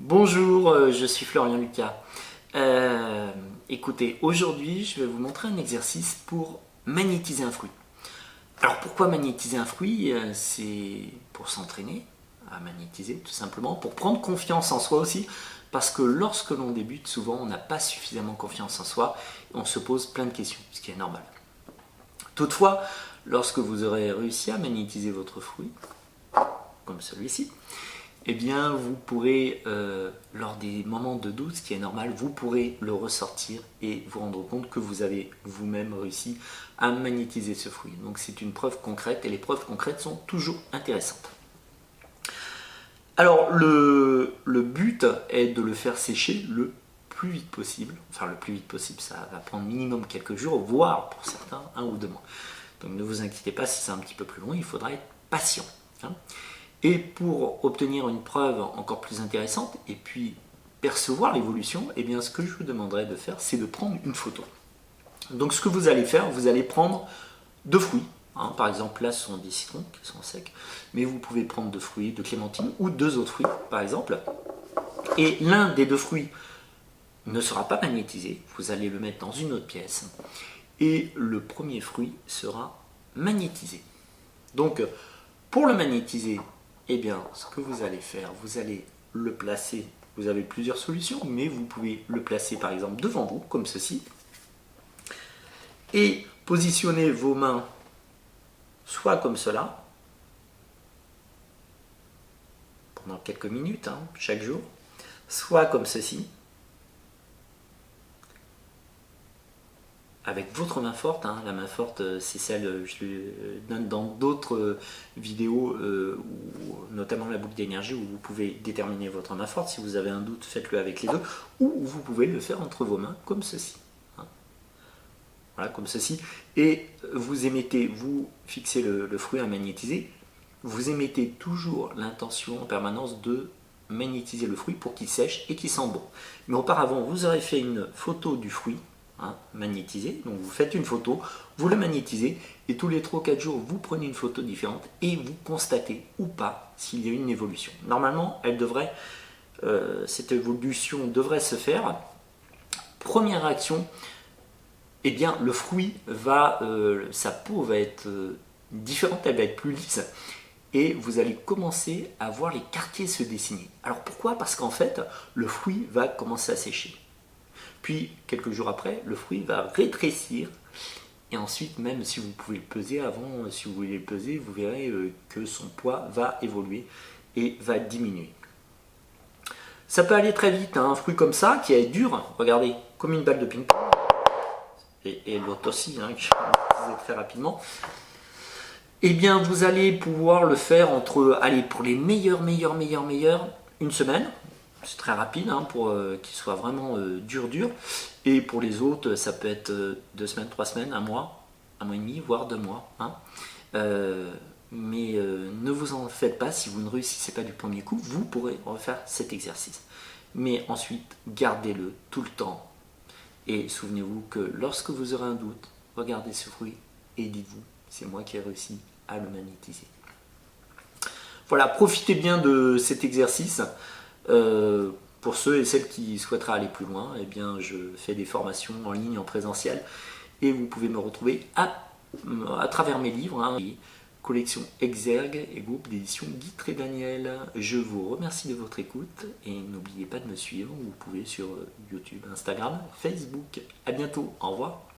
Bonjour, je suis Florian Lucas. Écoutez, aujourd'hui je vais vous montrer un exercice pour magnétiser un fruit. Alors pourquoi magnétiser un fruit? C'est pour s'entraîner à magnétiser tout simplement, pour prendre confiance en soi aussi, parce que lorsque l'on débute, souvent on n'a pas suffisamment confiance en soi et on se pose plein de questions, ce qui est normal. Toutefois, lorsque vous aurez réussi à magnétiser votre fruit, comme celui-ci, eh bien vous pourrez, lors des moments de doute, ce qui est normal, vous pourrez le ressortir et vous rendre compte que vous avez vous-même réussi à magnétiser ce fruit. Donc c'est une preuve concrète et les preuves concrètes sont toujours intéressantes. Alors le but est de le faire sécher le plus vite possible. Enfin le plus vite possible, ça va prendre minimum quelques jours, voire pour certains 1 ou 2 mois. Donc ne vous inquiétez pas si c'est un petit peu plus long, il faudra être patient. Et pour obtenir une preuve encore plus intéressante et puis percevoir l'évolution, eh bien ce que je vous demanderai de faire, c'est de prendre une photo. Donc ce que vous allez faire, vous allez prendre 2 fruits. Par exemple, là ce sont des citrons qui sont secs, mais vous pouvez prendre 2 fruits, de clémentine ou 2 autres fruits par exemple. Et l'un des 2 fruits ne sera pas magnétisé, vous allez le mettre dans une autre pièce et le premier fruit sera magnétisé. Donc pour le magnétiser, eh bien, ce que vous allez faire, vous allez le placer, vous avez plusieurs solutions, mais vous pouvez le placer par exemple devant vous, comme ceci, et positionner vos mains soit comme cela, pendant quelques minutes, chaque jour, soit comme ceci, avec votre main forte. La main forte, c'est celle, je le donne dans d'autres vidéos, notamment la boucle d'énergie, où vous pouvez déterminer votre main forte. Si vous avez un doute, faites-le avec les deux, ou vous pouvez le faire entre vos mains, comme ceci. Voilà, comme ceci. Et vous émettez, vous fixez le fruit à magnétiser, vous émettez toujours l'intention en permanence de magnétiser le fruit pour qu'il sèche et qu'il sente bon. Mais auparavant, vous aurez fait une photo du fruit, magnétisé, donc vous faites une photo, vous le magnétisez et tous les 3 ou 4 jours vous prenez une photo différente et vous constatez ou pas s'il y a une évolution. Normalement cette évolution devrait se faire. Première réaction, eh bien le fruit sa peau va être différente, elle va être plus lisse et vous allez commencer à voir les quartiers se dessiner. Alors pourquoi? Parce qu'en fait le fruit va commencer à sécher. Puis, quelques jours après, le fruit va rétrécir. Et ensuite, même si vous pouvez le peser avant, si vous voulez le peser, vous verrez que son poids va évoluer et va diminuer. Ça peut aller très vite, un fruit comme ça, qui est dur, regardez, comme une balle de ping-pong. Et l'autre aussi, que je vais très rapidement. Eh bien, vous allez pouvoir le faire pour les meilleurs, une semaine. C'est très rapide pour qu'il soit vraiment dur. Et pour les autres, ça peut être 2 semaines, 3 semaines, 1 mois, 1 mois et demi, voire 2 mois. Mais ne vous en faites pas, si vous ne réussissez pas du premier coup, vous pourrez refaire cet exercice. Mais ensuite, gardez-le tout le temps. Et souvenez-vous que lorsque vous aurez un doute, regardez ce fruit et dites-vous, c'est moi qui ai réussi à le magnétiser. Voilà, profitez bien de cet exercice. Pour ceux et celles qui souhaiteraient aller plus loin, eh bien, je fais des formations en ligne, en présentiel, et vous pouvez me retrouver à travers mes livres, collection Exergue et groupe d'édition Guy Trédaniel. Je vous remercie de votre écoute et n'oubliez pas de me suivre. Vous pouvez sur YouTube, Instagram, Facebook. À bientôt. Au revoir.